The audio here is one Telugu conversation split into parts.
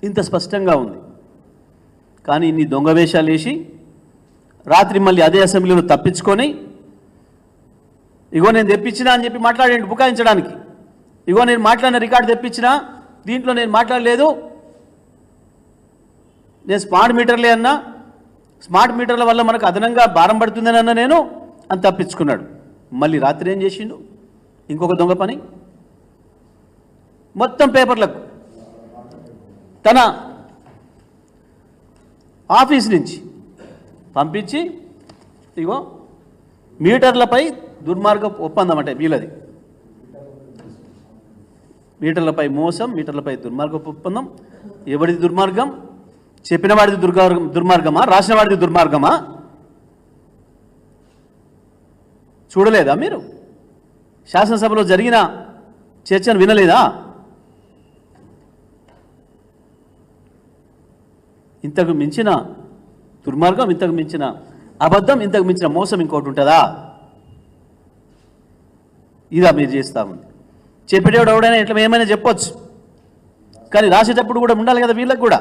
ఇంత స్పష్టంగా ఉంది. కానీ ఇన్ని దొంగ వేషాలు వేసి రాత్రి మళ్ళీ అదే అసెంబ్లీలో తప్పించుకొని ఇగో నేను తెప్పించినా అని చెప్పి మాట్లాడండి బుకాయించడానికి. ఇగో నేను మాట్లాడిన రికార్డు తెప్పించినా, దీంట్లో నేను మాట్లాడలేదు, నేను స్మార్ట్ మీటర్లే అన్నా, స్మార్ట్ మీటర్ల వల్ల మనకు అదనంగా భారం పడుతుందని అన్న నేను అని తప్పించుకున్నాడు. మళ్ళీ రాత్రి ఏం చేసిండు? ఇంకొక దొంగ పని. మొత్తం పేపర్లకు తన ఆఫీస్ నుంచి పంపించి ఇగో మీటర్లపై దుర్మార్గ ఒప్పందం అంటే వీళ్ళది, మీటర్లపై మోసం, మీటర్లపై దుర్మార్గ ఒప్పందం. ఎవరిది దుర్మార్గం? చెప్పిన వాడిది దుర్మార్గమా? రాసిన వాడిది దుర్మార్గమా? చూడలేదా మీరు? శాసనసభలో జరిగిన చర్చను వినలేదా? ఇంతకు మించిన దుర్మార్గం, ఇంతకు మించిన అబద్ధం, ఇంతకు మించిన మోసం ఇంకోటి ఉంటుందా? ఇదా మీరు చేస్తాము. చెప్పేటప్పుడు ఎవడైనా ఇట్లా ఏమైనా చెప్పొచ్చు, కానీ రాసేటప్పుడు కూడా ఉండాలి కదా వీళ్ళకి కూడా.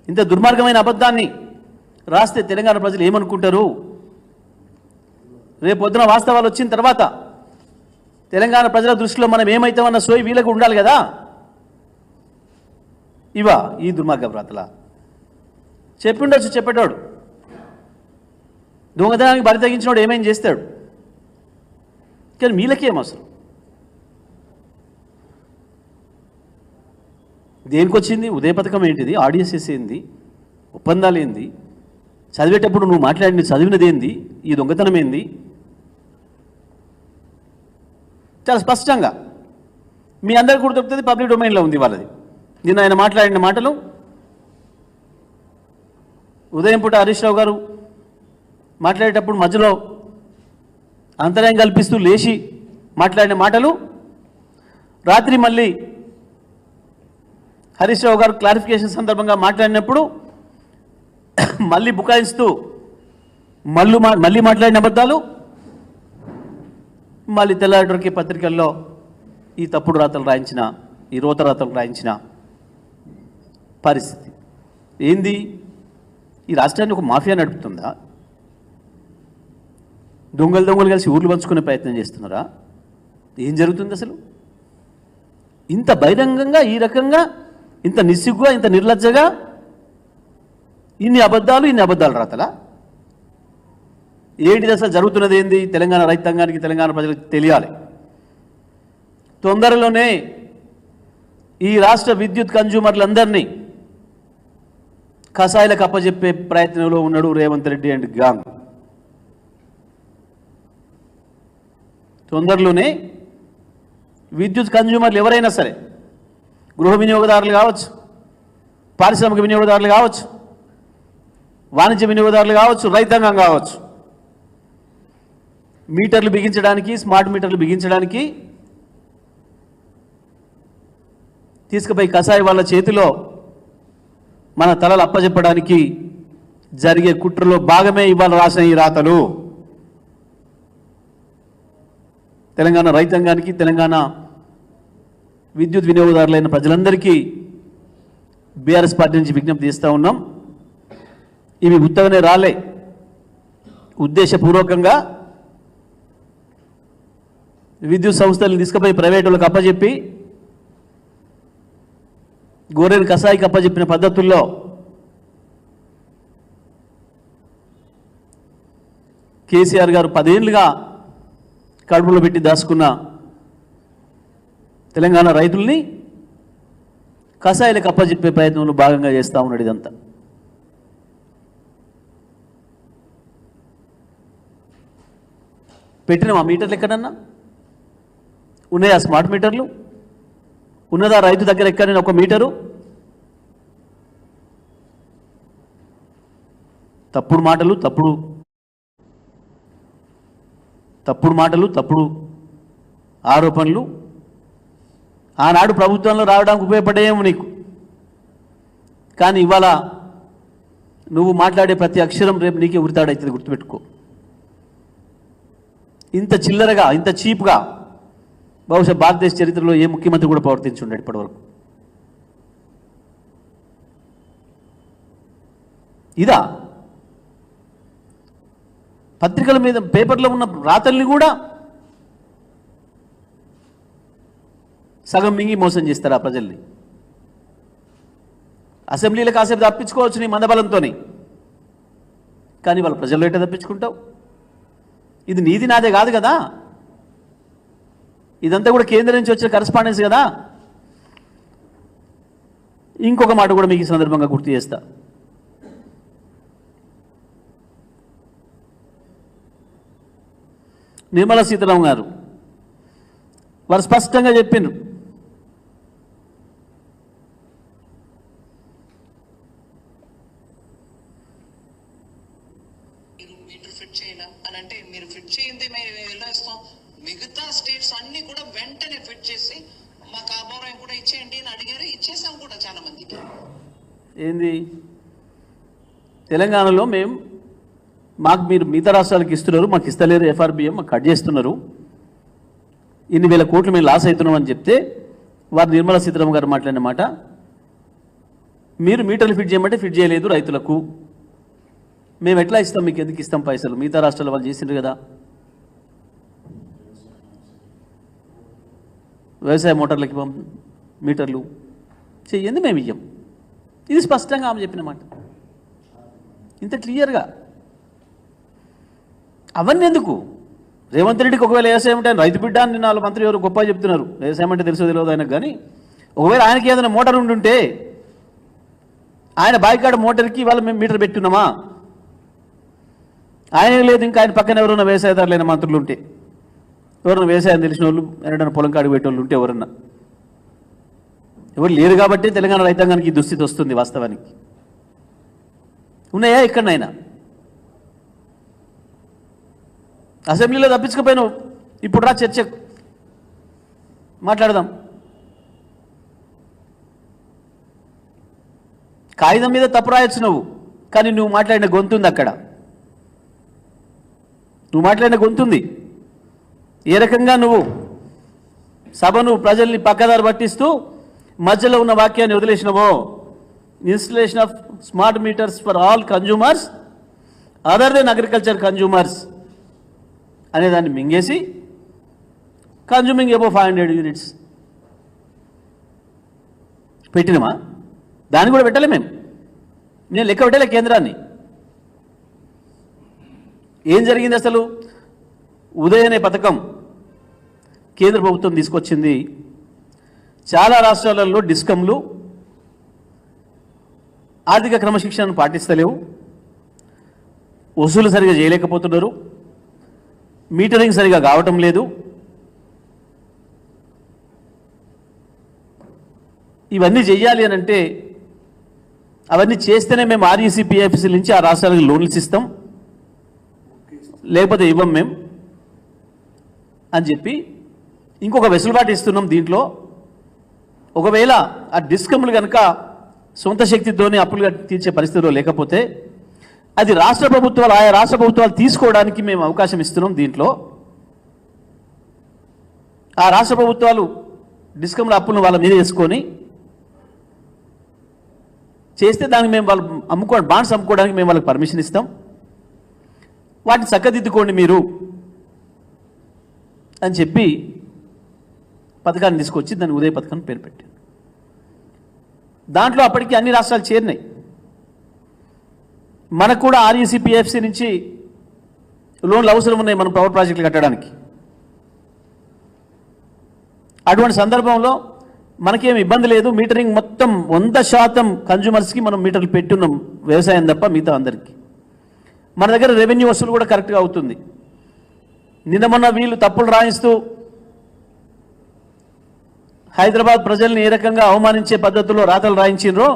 ఇంత దుర్మార్గమైన అబద్ధాన్ని రాస్తే తెలంగాణ ప్రజలు ఏమనుకుంటారు? రేపు పొద్దున వాస్తవాలు వచ్చిన తర్వాత తెలంగాణ ప్రజల దృష్టిలో మనం ఏమైతామన్న సోయి వీళ్ళకు ఉండాలి కదా. ఇవా ఈ దుర్మార్గ వ్రాతల చెప్పిండొచ్చు చెప్పేటోడు. దొంగతనానికి బరి తగ్గించినోడు ఏమైనా చేస్తాడు, కానీ వీళ్ళకేం అవసరం? దేనికి వచ్చింది? ఉదయ పథకం ఏంటిది? ఆడియన్సెస్ ఏంది? ఒప్పందాలు ఏంది? చదివేటప్పుడు నువ్వు మాట్లాడి చదివినది ఏంది? ఈ దొంగతనం ఏంది? చాలా స్పష్టంగా మీ అందరికీ కూడా దొరుకుతుంది, పబ్లిక్ డొమైన్లో ఉంది వాళ్ళది. నిన్న ఆయన మాట్లాడిన మాటలు, ఉదయం పూట హరీష్ రావు గారు మాట్లాడేటప్పుడు మధ్యలో అంతరాయం కల్పిస్తూ లేచి మాట్లాడిన మాటలు, రాత్రి మళ్ళీ హరీష్ రావు గారు క్లారిఫికేషన్ సందర్భంగా మాట్లాడినప్పుడు మళ్ళీ బుకాయిస్తూ మళ్ళీ మాట్లాడిన అబద్ధాలు, మళ్ళీ తెల్లవారికి పత్రికల్లో ఈ తప్పుడు రాతలు రాయించిన, ఈ రోత రాతలు రాయించిన పరిస్థితి ఏంది? ఈ రాష్ట్రాన్ని ఒక మాఫియా నడుపుతుందా? దొంగలు కలిసి ఊర్లు పంచుకునే ప్రయత్నం చేస్తున్నారా? ఏం జరుగుతుంది అసలు? ఇంత బహిరంగంగా, ఈ రకంగా, ఇంత నిస్సిగ్గుగా, ఇంత నిర్లజ్జగా ఇన్ని అబద్ధాలు రాతలా? ఏంటిది అసలు జరుగుతున్నది ఏంది? తెలంగాణ రైతాంగానికి, తెలంగాణ ప్రజలకు తెలియాలి. తొందరలోనే ఈ రాష్ట్ర విద్యుత్ కన్జ్యూమర్లందరినీ కసాయిలకు అప్పచెప్పే ప్రయత్నంలో ఉన్నాడు రేవంత్ రెడ్డి అండ్ గ్యాంగ్. తొందరలోనే విద్యుత్ కన్జ్యూమర్లు ఎవరైనా సరే, గృహ వినియోగదారులు కావచ్చు, పారిశ్రామిక వినియోగదారులు కావచ్చు, వాణిజ్య వినియోగదారులు కావచ్చు, రైతాంగం కావచ్చు, మీటర్లు బిగించడానికి, స్మార్ట్ మీటర్లు బిగించడానికి తీసుకుపోయి కసాయి వాళ్ళ చేతిలో మన తలలు అప్పచెప్పడానికి జరిగే కుట్రలో భాగమే ఇవాళ రాసిన ఈ రాతలు. తెలంగాణ రైతాంగానికి, తెలంగాణ విద్యుత్ వినియోగదారులైన ప్రజలందరికీ బీఆర్ఎస్ పార్టీ నుంచి విజ్ఞప్తి చేస్తూ ఉన్నాం. ఇవి ఉత్తగానే రాలే, ఉద్దేశపూర్వకంగా విద్యుత్ సంస్థలను తీసుకుపోయి ప్రైవేటులకు అప్పచెప్పి గోరేరు కసాయికి అప్పచెప్పిన పద్ధతుల్లో కేసీఆర్ గారు 10 ఏళ్లుగా కడుపులో పెట్టి దాచుకున్న తెలంగాణ రైతుల్ని కసాయిలకు అప్పచెప్పే ప్రయత్నంలో భాగంగా చేస్తూ ఉన్నాడు. ఇదంతా పెట్టిన ఆ మీటర్లు ఎక్కడన్నా ఉన్నాయా? స్మార్ట్ మీటర్లు ఉన్నదా? రైతు దగ్గర ఎక్కడైనా ఒక మీటరు? తప్పుడు మాటలు, తప్పుడు ఆరోపణలు ఆనాడు ప్రభుత్వంలో రావడానికి ఉపయోగపడేమో నీకు, కానీ ఇవాళ నువ్వు మాట్లాడే ప్రతి అక్షరం రేపు నీకే ఉరితాడైతుంది, గుర్తుపెట్టుకో. ఇంత చిల్లరగా, ఇంత చీప్గా బహుశా భారతదేశ చరిత్రలో ఏ ముఖ్యమంత్రి కూడా ప్రవర్తించుండాడు ఇప్పటివరకు. ఇదా? పత్రికల మీద పేపర్లో ఉన్న రాతల్ని కూడా సగం మింగి మోసం చేస్తారు ఆ ప్రజల్ని. అసెంబ్లీలో కాసేపు తప్పించుకోవచ్చు నీ మందబలంతో, కానీ వాళ్ళ ప్రజల్లో ఎట్లా తప్పించుకుంటావు? ఇది నీది నాదే కాదు కదా, ఇదంతా కూడా కేంద్రం నుంచి వచ్చిన కరస్పాండెన్స్ కదా. ఇంకొక మాట కూడా మీకు ఈ సందర్భంగా గుర్తు చేస్తా. నిర్మలా సీతారామన్ గారు వారు స్పష్టంగా చెప్పిండ్రు, మీటర్ ఫిట్ చేయాలా అని అంటే మీరు ఫిట్ చేయింది మేము ఎలా ఇస్తాం, మిగతా స్టేట్స్ అన్ని కూడా వెంటనే ఫిట్ చేసి మాకు ఆభారం కూడా ఇచ్చేయండి అని అడిగారు. ఇచ్చేసాం కూడా చాలా మందికి. ఏంది తెలంగాణలో మాకు మీరు మిగతా రాష్ట్రాలకు ఇస్తున్నారు, మాకు ఇస్తలేరు, ఎఫ్ఆర్బిఎం మాకు కట్ చేస్తున్నారు, ఇన్ని వేల కోట్లు మేము లాస్ అవుతున్నాం అని చెప్తే వారు నిర్మలా సీతారామన్ గారు మాట్లాడిన మాట, మీరు మీటర్లు ఫిట్ చేయమంటే ఫిట్ చేయలేదు రైతులకు, మేము ఎట్లా ఇస్తాం, మీకు ఎందుకు ఇస్తాం పైసలు, మిగతా రాష్ట్రాల వాళ్ళు చేసిండ్రు కదా. వ్యవసాయ మోటార్లకి మీటర్లు చెయ్యండి, మేము ఇయ్యం. ఇది స్పష్టంగా ఆమె చెప్పిన మాట, ఇంత క్లియర్గా. అవన్నీ ఎందుకు? రేవంత్ రెడ్డికి ఒకవేళ వ్యవసాయం అంటే రైతు బిడ్డ అని నాలుగు మంత్రి ఎవరు గొప్ప చెప్తున్నారు, వ్యవసాయం అంటే తెలుసో తెలియదు ఆయనకు, కానీ ఒకవేళ ఆయనకి ఏదైనా మోటార్ ఉండుంటే ఆయన బాయికాడ మోటార్కి వాళ్ళు మేము మీటర్ పెట్టున్నామా? ఆయన లేదు, ఇంకా ఆయన పక్కన ఎవరైనా వ్యవసాయదారులైన మంత్రులు ఉంటే, ఎవరైనా వ్యవసాయం తెలిసిన వాళ్ళు, ఎవరైనా పొలం కాడికి పెట్టేవాళ్ళు ఉంటే, ఎవరన్నా ఎవరు లేరు కాబట్టి తెలంగాణ రైతాంగానికి ఈ దుస్థితి వస్తుంది. వాస్తవానికి ఉన్నాయా ఎక్కడైనా? అసెంబ్లీలో తప్పించుకుపోయినావు, ఇప్పుడు రా చర్చ మాట్లాడదాం. కాగితం మీద తప్పు రాయొచ్చు నువ్వు, కానీ నువ్వు మాట్లాడిన గొంతుంది అక్కడ, నువ్వు మాట్లాడిన గొంతుంది. ఏ రకంగా నువ్వు సభను ప్రజల్ని పక్కదారి పట్టిస్తూ మధ్యలో ఉన్న వాక్యాన్ని వదిలేసినవో, installation of smart meters for all consumers other than agriculture consumers అనేదాన్ని మింగేసి కన్జ్యూమింగ్ అబౌవ్ 500 యూనిట్స్ పెట్టినమా? దాన్ని కూడా పెట్టలే మేము, నేను లెక్క పెట్టలే కేంద్రాన్ని. ఏం జరిగింది అసలు? ఉదయ్ అనే పథకం కేంద్ర ప్రభుత్వం తీసుకొచ్చింది. చాలా రాష్ట్రాలలో డిస్కంలు ఆర్థిక క్రమశిక్షణను పాటిస్తలేవు, వసూలు సరిగా చేయలేకపోతున్నారు, మీటరింగ్ సరిగా కావటం లేదు. ఇవన్నీ చెయ్యాలి అని అంటే అవన్నీ చేస్తేనే మేము ఆర్ఈసీ పిఎఫ్సి నుంచి ఆ రాష్ట్రాలకు లోన్లు ఇస్తాం, లేకపోతే ఇవ్వం మేము అని చెప్పి ఇంకొక వెసులుబాటు ఇస్తున్నాం. దీంట్లో ఒకవేళ ఆ డిస్కమ్లు కనుక సొంత శక్తితోనే అప్పులుగా తీర్చే పరిస్థితిలో లేకపోతే అది రాష్ట్ర ప్రభుత్వాలు, ఆయా రాష్ట్ర ప్రభుత్వాలు తీసుకోవడానికి మేము అవకాశం ఇస్తున్నాం. దీంట్లో ఆ రాష్ట్ర ప్రభుత్వాలు డిస్కమ్ల అప్పులను వాళ్ళ మీద వేసుకొని చేస్తే దానికి మేము వాళ్ళు బాండ్స్ అమ్ముకోవడానికి మేము వాళ్ళకి పర్మిషన్ ఇస్తాం, వాటిని చక్కదిద్దుకోండి మీరు అని చెప్పి పథకాన్ని తీసుకొచ్చి దాన్ని ఉదయ పథకం పేరు పెట్టారు. దాంట్లో అప్పటికి అన్ని రాష్ట్రాలు చేరినాయి. మనకు కూడా ఆర్ఈసీ పిఎఫ్సి నుంచి లోన్లు అవసరం ఉన్నాయి మనం పవర్ ప్రాజెక్టులు కట్టడానికి. అటువంటి సందర్భంలో మనకేం ఇబ్బంది లేదు, మీటరింగ్ మొత్తం 100% కన్జ్యూమర్స్కి మనం మీటర్లు పెట్టున్నాం, వ్యవసాయం తప్ప మిగతా అందరికీ. మన దగ్గర రెవెన్యూ వసూలు కూడా కరెక్ట్గా అవుతుంది. నిన్న మొన్న వీళ్ళు తప్పులు రాయిస్తూ హైదరాబాద్ ప్రజల్ని ఏ రకంగా అవమానించే పద్ధతిలో రాతలు రాయించిండ్రో,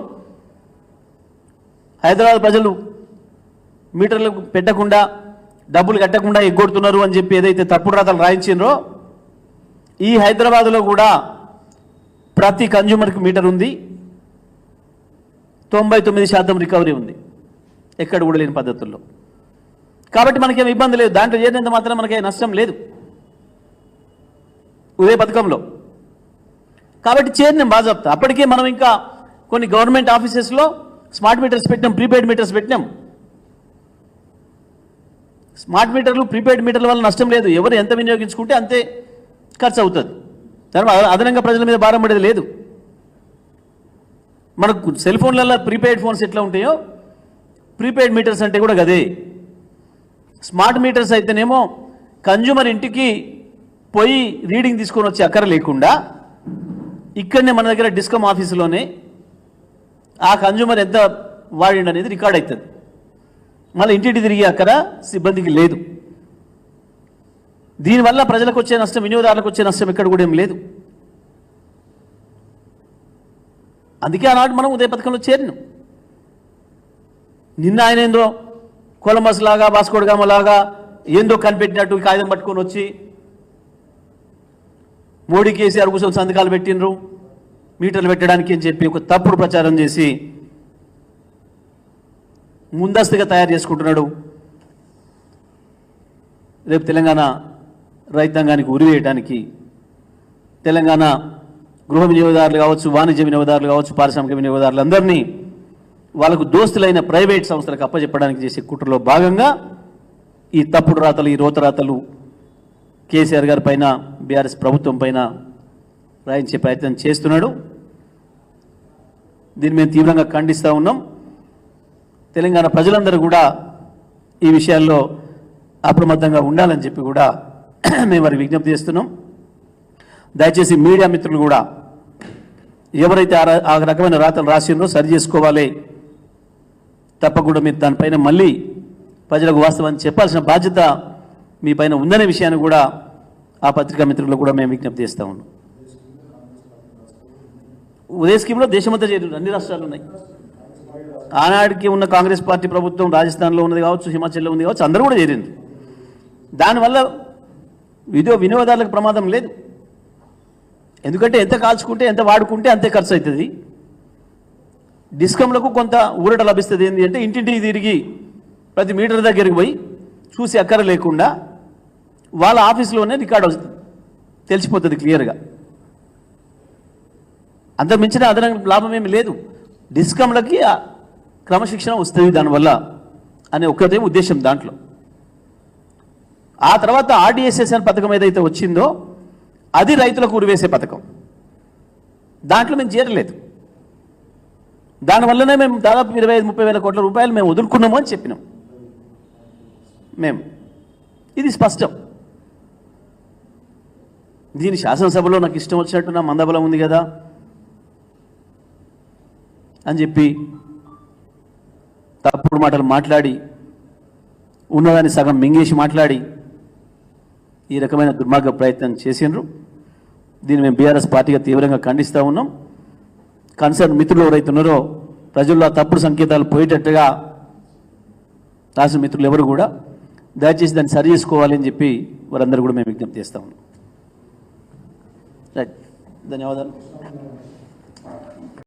హైదరాబాద్ ప్రజలు మీటర్లు పెట్టకుండా డబ్బులు కట్టకుండా ఎగ్గొడుతున్నారు అని చెప్పి ఏదైతే తప్పుడు రాతలు రాయించిండ్రో, ఈ హైదరాబాద్లో కూడా ప్రతి కన్జ్యూమర్కి మీటర్ ఉంది, 99% రికవరీ ఉంది, ఎక్కడ కూడా లేని పద్ధతుల్లో. కాబట్టి మనకేం ఇబ్బంది లేదు, దాంట్లో చేరినంత మాత్రం మనకేం నష్టం లేదు ఉదయ పథకంలో. కాబట్టి చేరిన బాగా చెప్తా. అప్పటికే మనం ఇంకా కొన్ని గవర్నమెంట్ ఆఫీసెస్లో స్మార్ట్ మీటర్స్ పెట్టినాం, ప్రీపెయిడ్ మీటర్స్ పెట్టినాం. స్మార్ట్ మీటర్లు ప్రీపెయిడ్ మీటర్ల వల్ల నష్టం లేదు. ఎవరు ఎంత వినియోగించుకుంటే అంతే ఖర్చు అవుతుంది. దాని అదనంగా ప్రజల మీద భారం పడేది లేదు. మనకు సెల్ ఫోన్లలో ప్రీపెయిడ్ ఫోన్స్ ఎట్లా ఉంటాయో ప్రీపెయిడ్ మీటర్స్ అంటే కూడా గదే. స్మార్ట్ మీటర్స్ అయితేనేమో కన్జ్యూమర్ ఇంటికి పోయి రీడింగ్ తీసుకొని వచ్చే అక్కర లేకుండా ఇక్కడనే మన దగ్గర డిస్కమ్ ఆఫీసులోనే ఆ కన్జ్యూమర్ ఎంత వాడిండు అనేది రికార్డ్ అవుతుంది. మళ్ళీ ఇంటింటి తిరిగి అక్కడ సిబ్బందికి లేదు. దీనివల్ల ప్రజలకు వచ్చే నష్టం, వినియోగదారులకు వచ్చే నష్టం ఎక్కడ కూడా ఏం లేదు. అందుకే ఆనాడు మనం ఉదయ పథకంలో చేరినాం. నిన్న ఆయన ఏందో కొలంబస్ లాగా వాస్కోడిగామ లాగా ఏందో కనిపెట్టినట్టు కాగితం పట్టుకొని వచ్చి మోడీ కేసీఆర్ కూర్చొని సంతకాలు పెట్టినరు మీటర్లు పెట్టడానికి అని చెప్పి ఒక తప్పుడు ప్రచారం చేసి ముందస్తుగా తయారు చేసుకుంటున్నాడు. రేపు తెలంగాణ రైతాంగానికి ఉరివేయడానికి, తెలంగాణ గృహ వినియోగదారులు కావచ్చు, వాణిజ్య వినియోగదారులు కావచ్చు, పారిశ్రామిక వినియోగదారులు అందరినీ వాళ్ళకు దోస్తులైన ప్రైవేట్ సంస్థలకు అప్పచెప్పడానికి చేసే కుట్రలో భాగంగా ఈ తప్పుడు రాతలు, ఈ రోతరాతలు కేసీఆర్ గారి పైన, బీఆర్ఎస్ ప్రభుత్వం పైన రాయించే ప్రయత్నం చేస్తున్నాడు. దీన్ని మేము తీవ్రంగా ఖండిస్తూ ఉన్నాం. తెలంగాణ ప్రజలందరూ కూడా ఈ విషయాల్లో అప్రమత్తంగా ఉండాలని చెప్పి కూడా మేము వారికి విజ్ఞప్తి చేస్తున్నాం. దయచేసి మీడియా మిత్రులు కూడా ఎవరైతే ఆ రకమైన రాతలు రాసిండ్రో సరి చేసుకోవాలి. తప్పకుండా మీరు దానిపైన మళ్ళీ ప్రజలకు వాస్తవాన్ని చెప్పాల్సిన బాధ్యత మీ పైన ఉందనే విషయాన్ని కూడా ఆ పత్రికా మిత్రులకు కూడా మేము విజ్ఞప్తి చేస్తూ ఉన్నాం. ఉదయ స్కీమ్లో దేశమంతా చేరు, అన్ని రాష్ట్రాలు ఉన్నాయి. ఆనాడికి ఉన్న కాంగ్రెస్ పార్టీ ప్రభుత్వం రాజస్థాన్లో ఉన్నది కావచ్చు, హిమాచల్లో ఉంది కావచ్చు, అందరూ కూడా చేరింది. దానివల్ల వినియోగదారులకు ప్రమాదం లేదు. ఎందుకంటే ఎంత కాల్చుకుంటే, ఎంత వాడుకుంటే అంతే ఖర్చు అవుతుంది. డిస్కంలకు కొంత ఊరట లభిస్తుంది. ఏంటి అంటే ఇంటింటికి తిరిగి ప్రతి మీటర్ దగ్గరికి పోయి చూసి అక్కర లేకుండా వాళ్ళ ఆఫీస్లోనే రికార్డ్ వస్తుంది, తెలిసిపోతుంది క్లియర్గా. అంత మించిన అదనంగా లాభం ఏమి లేదు. డిస్కంలకి క్రమశిక్షణ వస్తుంది దానివల్ల అనే ఒక్కటే ఉద్దేశం దాంట్లో. ఆ తర్వాత ఆర్డీఎస్ఎస్ అనే పథకం ఏదైతే వచ్చిందో అది రైతులకు ఉరివేసే పథకం. దాంట్లో మేము చేరలేదు. దానివల్లనే మేము దాదాపు 25-30 వేల కోట్ల రూపాయలు మేము వదులుకున్నాము అని చెప్పినాం. మేము ఇది స్పష్టం. దీని శాసనసభలో నాకు ఇష్టం వచ్చినట్టు నా మందబలం ఉంది కదా అని చెప్పి తప్పుడు మాటలు మాట్లాడి, ఉన్నదాన్ని సగం మింగేసి మాట్లాడి ఈ రకమైన దుర్మార్గ ప్రయత్నం చేసిండ్రు. దీన్ని మేము బీఆర్ఎస్ పార్టీగా తీవ్రంగా ఖండిస్తూ ఉన్నాం. కన్సర్న్ మిత్రులు ఎవరైతే ఉన్నారో ప్రజల్లో తప్పుడు సంకేతాలు పోయేటట్టుగా రాసిన మిత్రులు ఎవరు కూడా దయచేసి దాన్ని సరి చేసుకోవాలి అని చెప్పి వారందరూ కూడా మేము విజ్ఞప్తి చేస్తూ ఉన్నాం. రైట్, ధన్యవాదాలు.